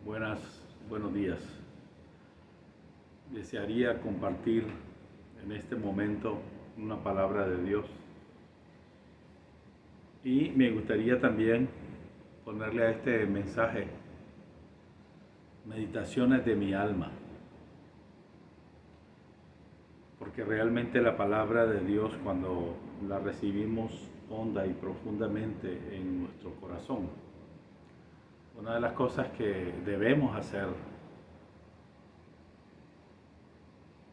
Buenos días. Desearía compartir en este momento una palabra de Dios y me gustaría también ponerle a este mensaje meditaciones de mi alma, porque realmente la palabra de Dios, cuando la recibimos honda y profundamente en nuestro corazón, una de las cosas que debemos hacer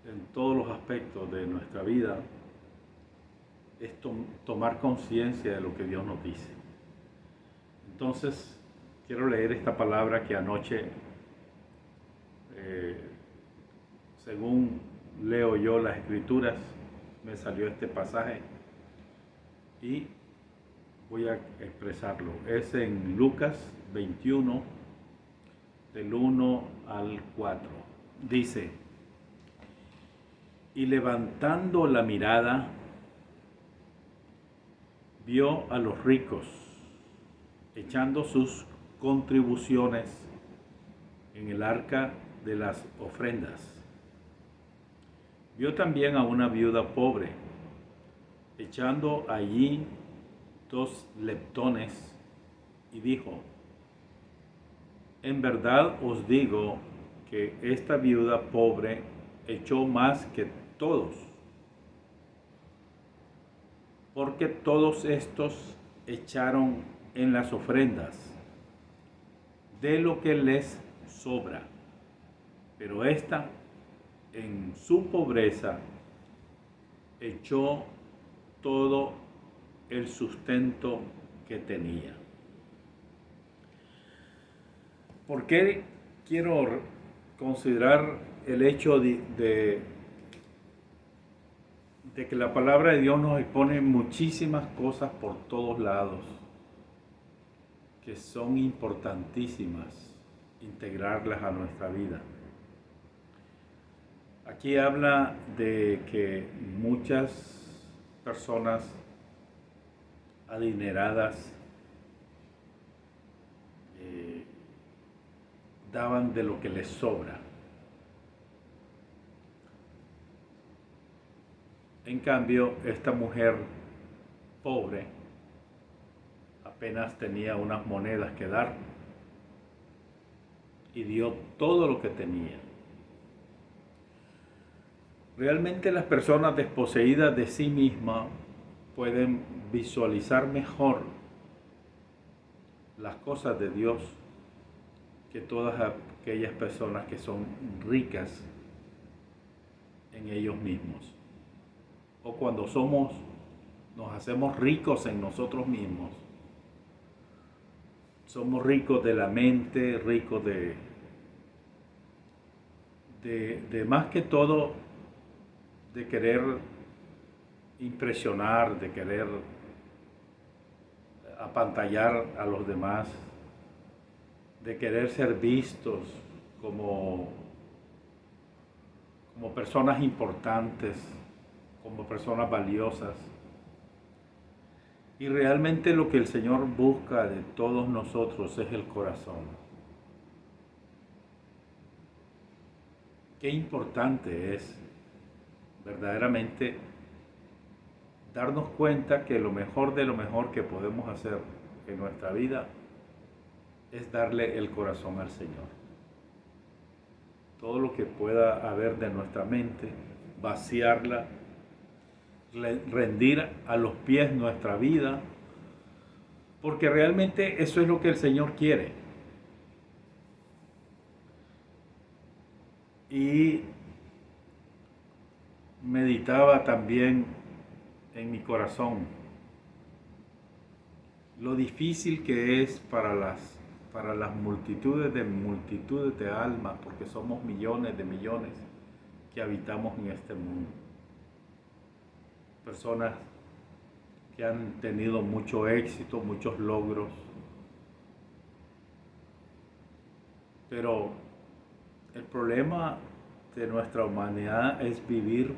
en todos los aspectos de nuestra vida es tomar conciencia de lo que Dios nos dice. Entonces, quiero leer esta palabra que anoche, según leo yo las escrituras, me salió este pasaje y voy a expresarlo. Es en Lucas 21, del 1 al 4. Dice: y levantando la mirada, vio a los ricos echando sus contribuciones en el arca de las ofrendas. Vio también a una viuda pobre echando allí 2 leptones y dijo: en verdad os digo que esta viuda pobre echó más que todos, porque todos estos echaron en las ofrendas de lo que les sobra, pero esta en su pobreza echó todo el sustento que tenía. ¿Por qué quiero considerar el hecho de que la palabra de Dios nos expone muchísimas cosas por todos lados que son importantísimas integrarlas a nuestra vida? Aquí habla de que muchas personas adineradas daban de lo que les sobra. En cambio, esta mujer pobre apenas tenía unas monedas que dar y dio todo lo que tenía. Realmente las personas desposeídas de sí mismas pueden visualizar mejor las cosas de Dios que todas aquellas personas que son ricas en ellos mismos. O cuando nos hacemos ricos en nosotros mismos, somos ricos de la mente, ricos de más que todo, de querer impresionar, de querer apantallar a los demás, de querer ser vistos como personas importantes, como personas valiosas. Y realmente lo que el Señor busca de todos nosotros es el corazón. Qué importante es verdaderamente darnos cuenta que lo mejor de lo mejor que podemos hacer en nuestra vida es darle el corazón al Señor. Todo lo que pueda haber de nuestra mente, vaciarla, rendir a los pies nuestra vida, porque realmente eso es lo que el Señor quiere. Y meditaba también en mi corazón lo difícil que es para las multitudes de almas, porque somos millones de millones que habitamos en este mundo. Personas que han tenido mucho éxito, muchos logros, pero el problema de nuestra humanidad es vivir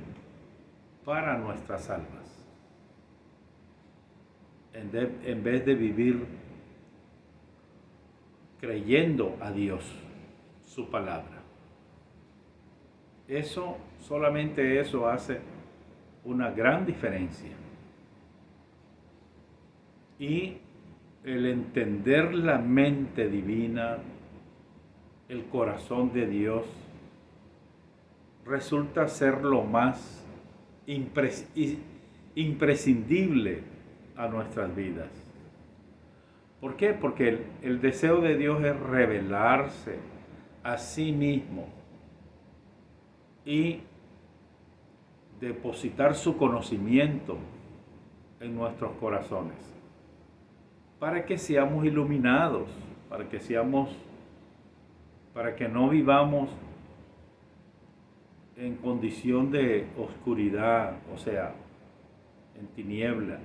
para nuestras almas, en vez de vivir creyendo a Dios. su palabra. Eso, solamente eso hace una gran diferencia. Y el entender la mente divina, el corazón de Dios, resulta ser lo más imprescindible a nuestras vidas. ¿Por qué? Porque el deseo de Dios es revelarse a sí mismo y depositar su conocimiento en nuestros corazones, para que seamos iluminados, para que no vivamos en condición de oscuridad, o sea, en tiniebla,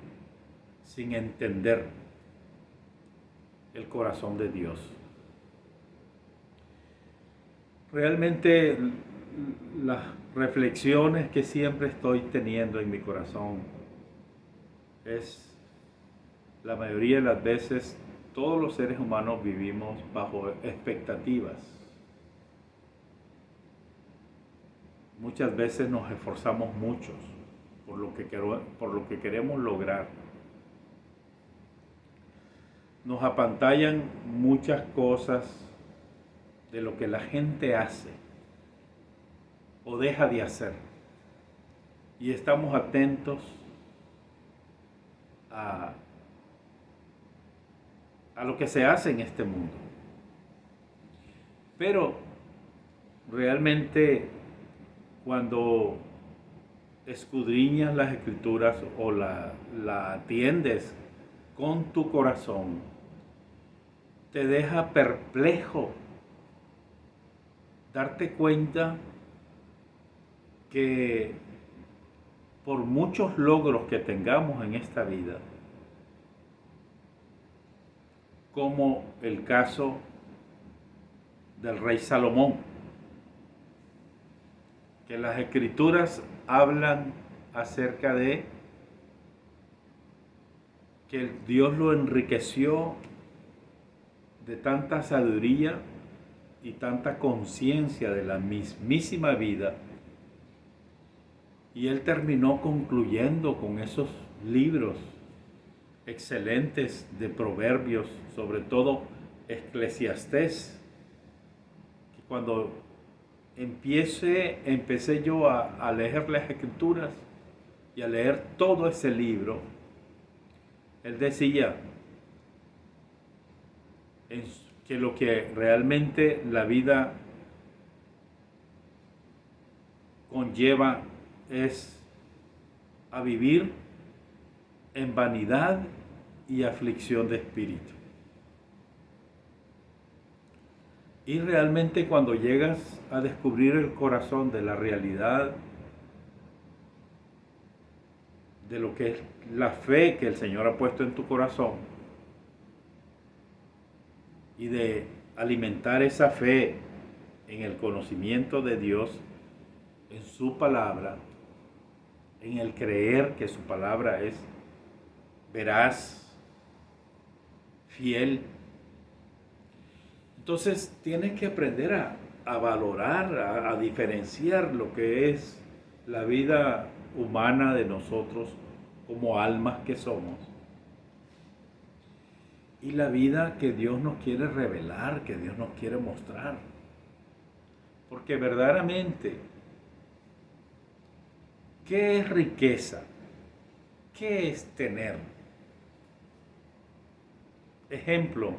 sin entender el corazón de Dios. Realmente las reflexiones que siempre estoy teniendo en mi corazón es, la mayoría de las veces, todos los seres humanos vivimos bajo expectativas. Muchas veces nos esforzamos mucho por lo que queremos lograr. Nos apantallan muchas cosas de lo que la gente hace o deja de hacer. Y estamos atentos a lo que se hace en este mundo. Pero realmente, cuando escudriñas las escrituras o la atiendes con tu corazón, te deja perplejo darte cuenta que por muchos logros que tengamos en esta vida, como el caso del rey Salomón, que las escrituras hablan acerca de que Dios lo enriqueció de tanta sabiduría y tanta conciencia de la mismísima vida, y él terminó concluyendo con esos libros excelentes de proverbios, sobre todo Eclesiastés, que cuando empecé yo a leer las escrituras y a leer todo ese libro, él decía que lo que realmente la vida conlleva es a vivir en vanidad y aflicción de espíritu. Y realmente, cuando llegas a descubrir el corazón de la realidad de lo que es la fe que el Señor ha puesto en tu corazón, y de alimentar esa fe en el conocimiento de Dios, en su palabra, en el creer que su palabra es veraz, fiel, entonces tienes que aprender a valorar, a diferenciar lo que es la vida humana de nosotros como almas que somos, y la vida que Dios nos quiere revelar, que Dios nos quiere mostrar. Porque verdaderamente, ¿qué es riqueza? ¿Qué es tener? Ejemplo,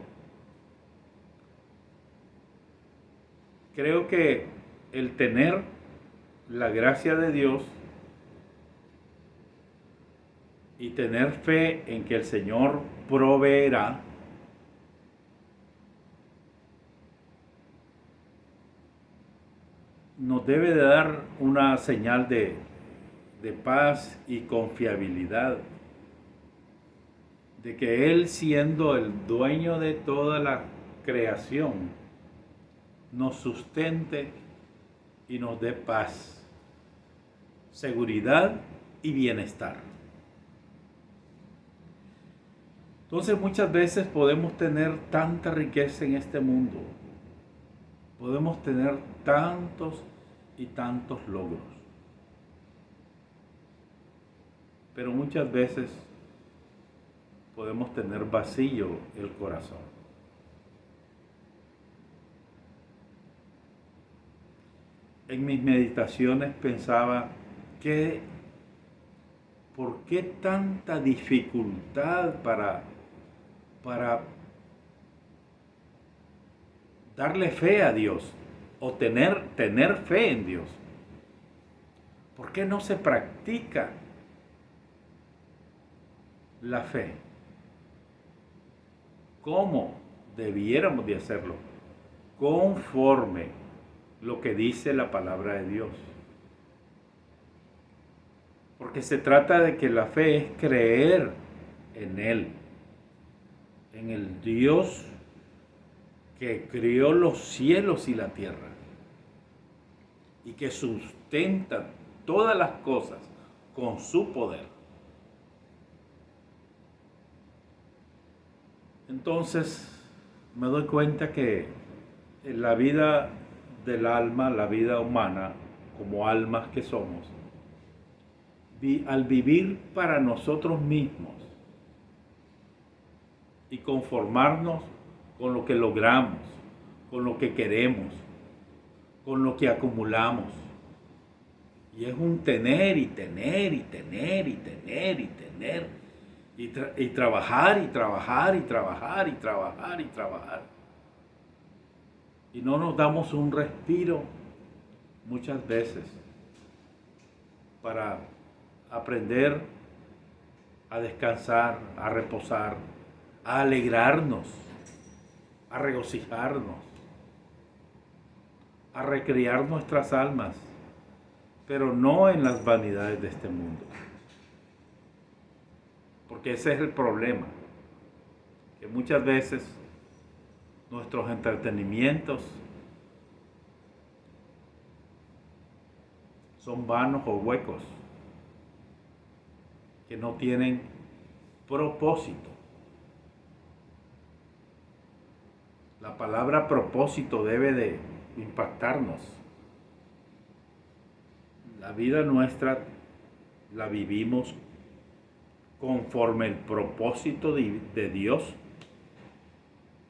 creo que el tener la gracia de Dios y tener fe en que el Señor proveerá, nos debe de dar una señal de paz y confiabilidad, de que Él, siendo el dueño de toda la creación, nos sustente y nos dé paz, seguridad y bienestar. Entonces, muchas veces podemos tener tanta riqueza en este mundo, podemos tener tantos y tantos logros, pero muchas veces podemos tener vacío el corazón. En mis meditaciones pensaba ¿por qué tanta dificultad para darle fe a Dios o tener fe en Dios? ¿Por qué no se practica la fe? ¿Cómo debiéramos de hacerlo? Conforme lo que dice la palabra de Dios. Porque se trata de que la fe es creer en Él, en el Dios que crió los cielos y la tierra y que sustenta todas las cosas con su poder. Entonces me doy cuenta que en la vida del alma, la vida humana, como almas que somos, al vivir para nosotros mismos y conformarnos con lo que logramos, con lo que queremos, con lo que acumulamos. Y es un tener y tener y tener y tener y tener y trabajar y trabajar y trabajar y trabajar y trabajar. Y no nos damos un respiro muchas veces para aprender a descansar, a reposar, a alegrarnos, a regocijarnos, a recrear nuestras almas, pero no en las vanidades de este mundo. Porque ese es el problema, que muchas veces nuestros entretenimientos son vanos o huecos, que no tienen propósito. La palabra propósito debe de impactarnos. La vida nuestra la vivimos conforme el propósito de Dios,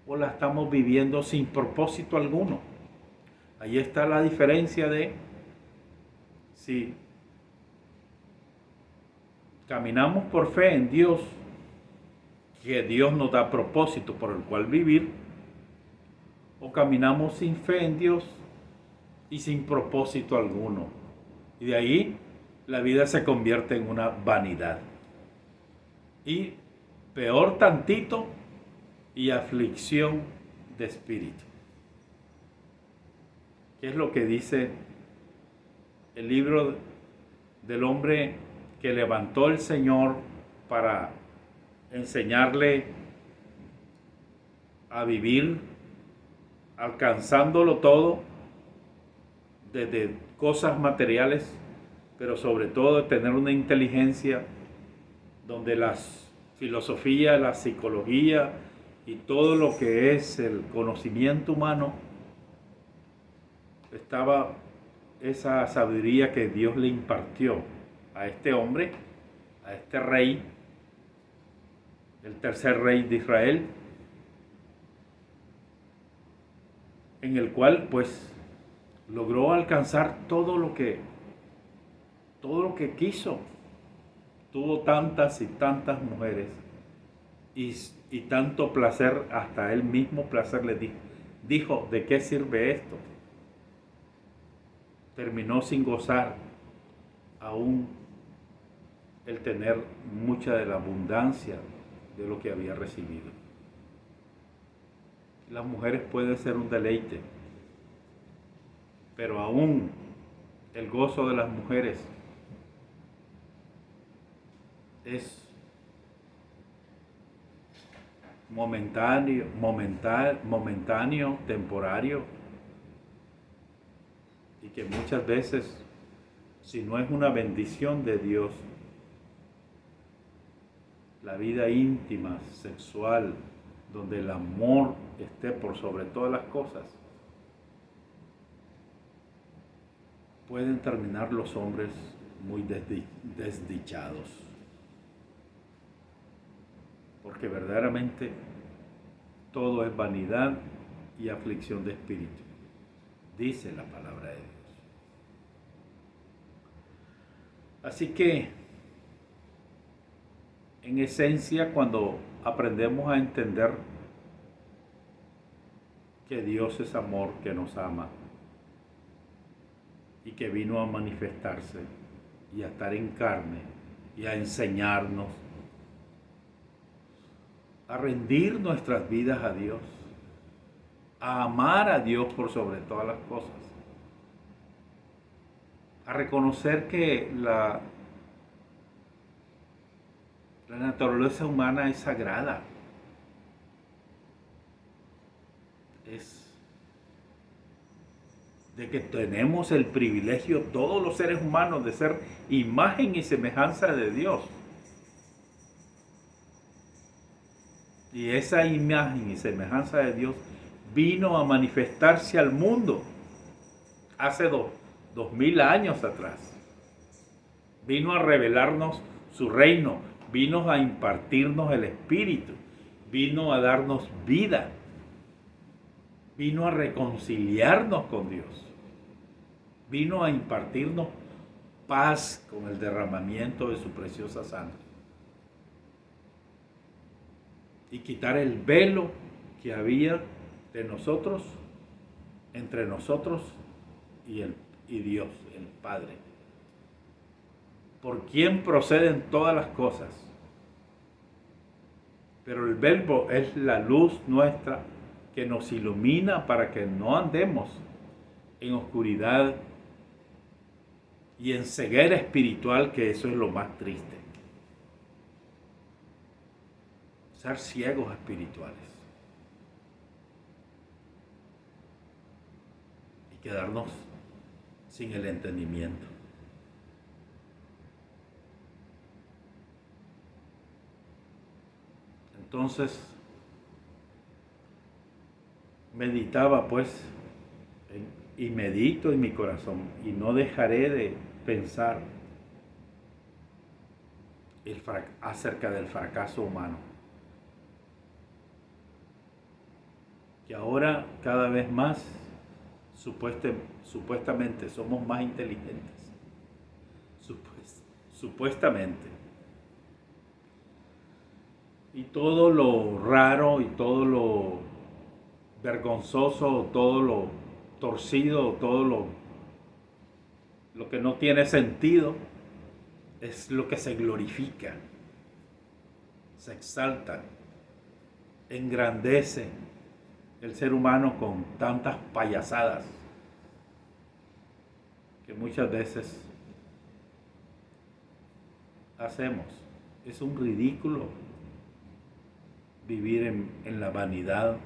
o la estamos viviendo sin propósito alguno. Ahí está la diferencia de si caminamos por fe en Dios, que Dios nos da propósito por el cual vivir, o caminamos sin fe en Dios y sin propósito alguno. Y de ahí la vida se convierte en una vanidad. Y peor tantito, y aflicción de espíritu. ¿Qué es lo que dice el libro del hombre que levantó el Señor para enseñarle a vivir, alcanzándolo todo, desde cosas materiales, pero sobre todo de tener una inteligencia donde la filosofía, la psicología y todo lo que es el conocimiento humano, estaba esa sabiduría que Dios le impartió a este hombre, a este rey, el tercer rey de Israel, en el cual pues logró alcanzar todo lo que quiso. Tuvo tantas y tantas mujeres y tanto placer, hasta él mismo placer le dijo, ¿de qué sirve esto? Terminó sin gozar aún el tener mucha de la abundancia de lo que había recibido. Las mujeres pueden ser un deleite, pero aún el gozo de las mujeres es momentáneo, temporario, y que muchas veces, si no es una bendición de Dios, la vida íntima, sexual, donde el amor esté por sobre todas las cosas, pueden terminar los hombres muy desdichados. Porque verdaderamente todo es vanidad y aflicción de espíritu, dice la palabra de Dios. Así que, en esencia, cuando aprendemos a entender que Dios es amor, que nos ama y que vino a manifestarse y a estar en carne y a enseñarnos a rendir nuestras vidas a Dios, a amar a Dios por sobre todas las cosas, a reconocer que la naturaleza humana es sagrada, es de que tenemos el privilegio, todos los seres humanos, de ser imagen y semejanza de Dios. Y esa imagen y semejanza de Dios vino a manifestarse al mundo hace 2000 años atrás. Vino a revelarnos su reino, vino a impartirnos el Espíritu, vino a darnos vida, vino a reconciliarnos con Dios, vino a impartirnos paz con el derramamiento de su preciosa sangre y quitar el velo que había de nosotros, entre nosotros y Dios, el Padre, por quien proceden todas las cosas. Pero el Verbo es la luz nuestra que nos ilumina para que no andemos en oscuridad y en ceguera espiritual, que eso es lo más triste. Ser ciegos espirituales y quedarnos sin el entendimiento. Entonces, meditaba pues y medito en mi corazón y no dejaré de pensar acerca del fracaso humano, que ahora cada vez más supuestamente somos más inteligentes, supuestamente, y todo lo raro y todo lo vergonzoso, todo lo torcido, todo lo que no tiene sentido, es lo que se glorifica, se exalta, engrandece el ser humano con tantas payasadas que muchas veces hacemos. Es un ridículo vivir en la vanidad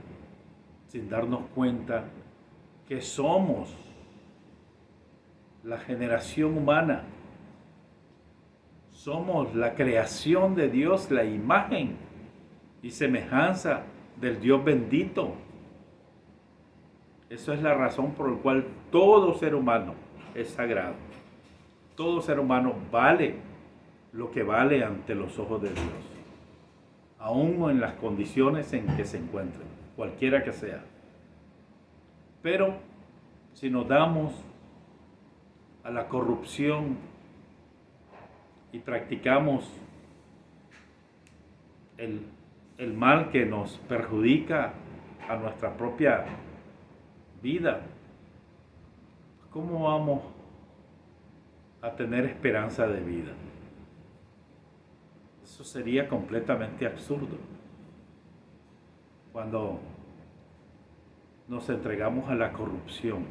sin darnos cuenta que somos la generación humana, somos la creación de Dios, la imagen y semejanza del Dios bendito. Esa es la razón por la cual todo ser humano es sagrado. Todo ser humano vale lo que vale ante los ojos de Dios, aún en las condiciones en que se encuentren, cualquiera que sea. Pero si nos damos a la corrupción y practicamos el mal que nos perjudica a nuestra propia vida, ¿cómo vamos a tener esperanza de vida? Eso sería completamente absurdo. Cuando nos entregamos a la corrupción,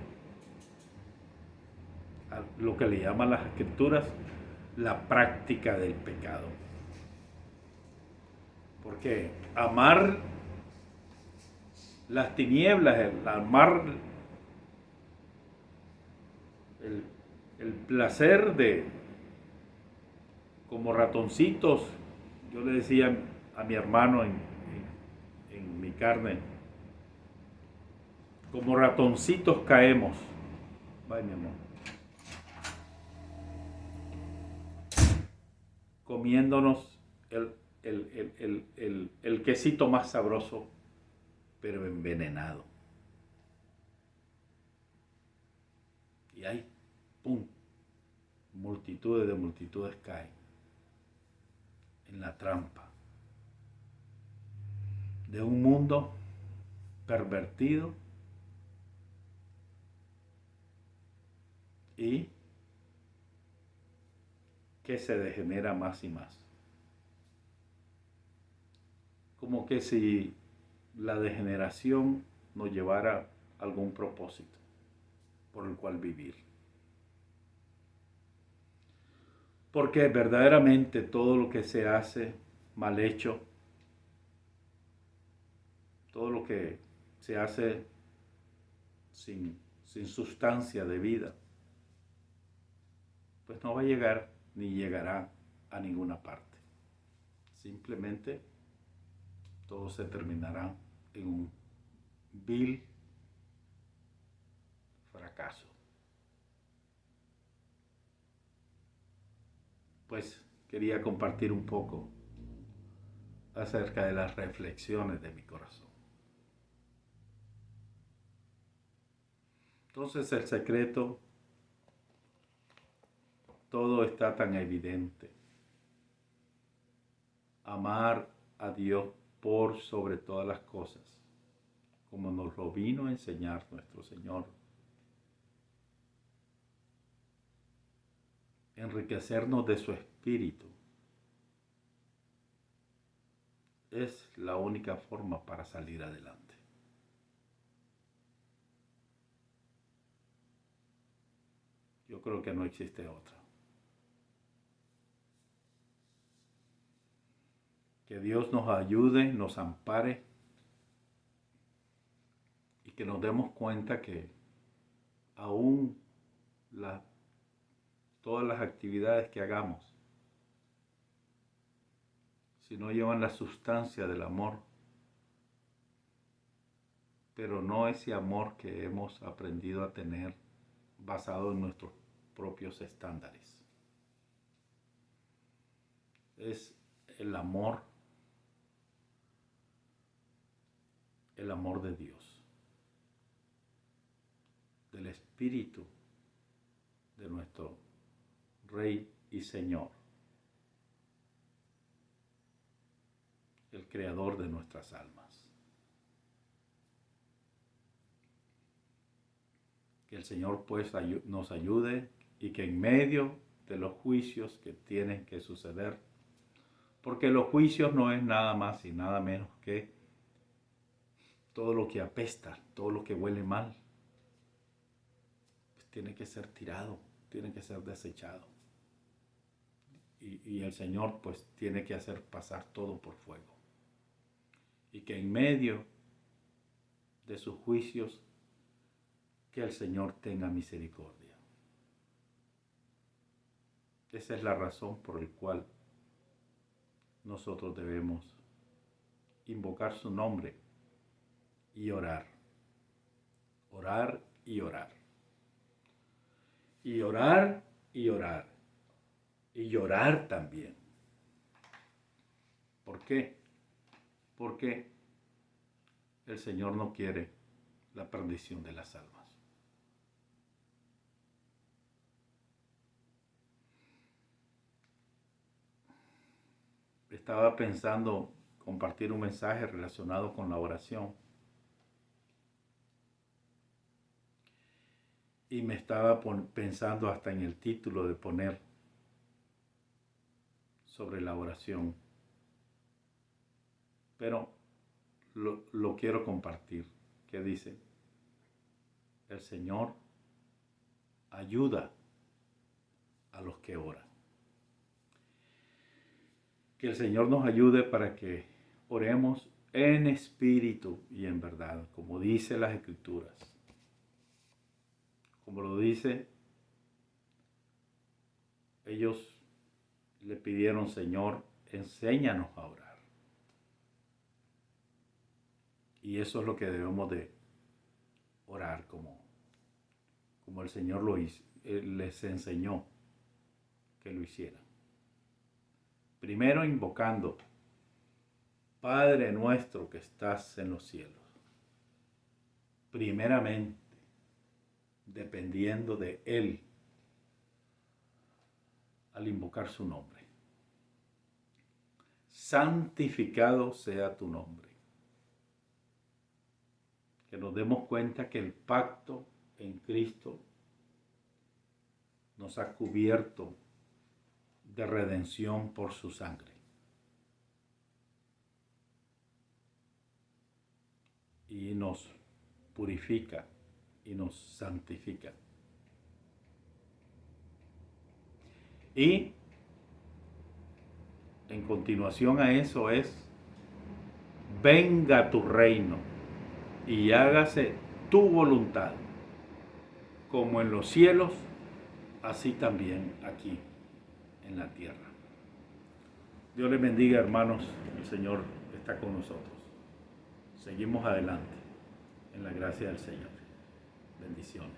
a lo que le llaman las escrituras la práctica del pecado. Porque amar las tinieblas, amar el placer de, como ratoncitos, yo le decía a mi hermano en mi carne, como ratoncitos caemos. Ay, mi amor. comiéndonos el quesito más sabroso, pero envenenado. Y ahí, ¡pum!, multitudes caen en la trampa de un mundo pervertido y que se degenera más y más. Como que si la degeneración nos llevara a algún propósito por el cual vivir. Porque verdaderamente todo lo que se hace mal hecho, todo lo que se hace sin sustancia de vida, pues no va a llegar ni llegará a ninguna parte. Simplemente todo se terminará en un vil fracaso. Pues quería compartir un poco acerca de las reflexiones de mi corazón. Entonces el secreto, todo está tan evidente. Amar a Dios por sobre todas las cosas, como nos lo vino a enseñar nuestro Señor. Enriquecernos de su espíritu es la única forma para salir adelante. Yo creo que no existe otra. Que Dios nos ayude, nos ampare y que nos demos cuenta que aún todas las actividades que hagamos, si no llevan la sustancia del amor, pero no ese amor que hemos aprendido a tener basado en nuestros propios estándares. Es el amor de Dios, del Espíritu de nuestro Rey y Señor, el Creador de nuestras almas. Que el Señor pues nos ayude y que en medio de los juicios que tienen que suceder, porque los juicios no es nada más y nada menos que todo lo que apesta, todo lo que huele mal, pues tiene que ser tirado, tiene que ser desechado. Y el Señor pues tiene que hacer pasar todo por fuego. Y que en medio de sus juicios, que el Señor tenga misericordia. Esa es la razón por la cual nosotros debemos invocar su nombre y orar. Orar y orar. Y orar y orar. Y llorar también. ¿Por qué? Porque el Señor no quiere la perdición de las almas. Estaba pensando compartir un mensaje relacionado con la oración. Y me estaba pensando hasta en el título de poner sobre la oración. Pero lo quiero compartir. Que dice, el Señor ayuda a los que oran. Que el Señor nos ayude para que oremos en espíritu y en verdad, como dice las Escrituras. Como lo dice, ellos le pidieron, Señor, enséñanos a orar. Y eso es lo que debemos de orar, como el Señor lo hizo, les enseñó que lo hicieran. Primero invocando, Padre nuestro que estás en los cielos. Primeramente, dependiendo de Él al invocar su nombre. Santificado sea tu nombre. Que nos demos cuenta que el pacto en Cristo nos ha cubierto de redención por su sangre. Y nos purifica y nos santifica. Y en continuación a eso es, venga tu reino y hágase tu voluntad, como en los cielos, así también aquí en la tierra. Dios les bendiga, hermanos. El Señor está con nosotros. Seguimos adelante en la gracia del Señor. Bendiciones.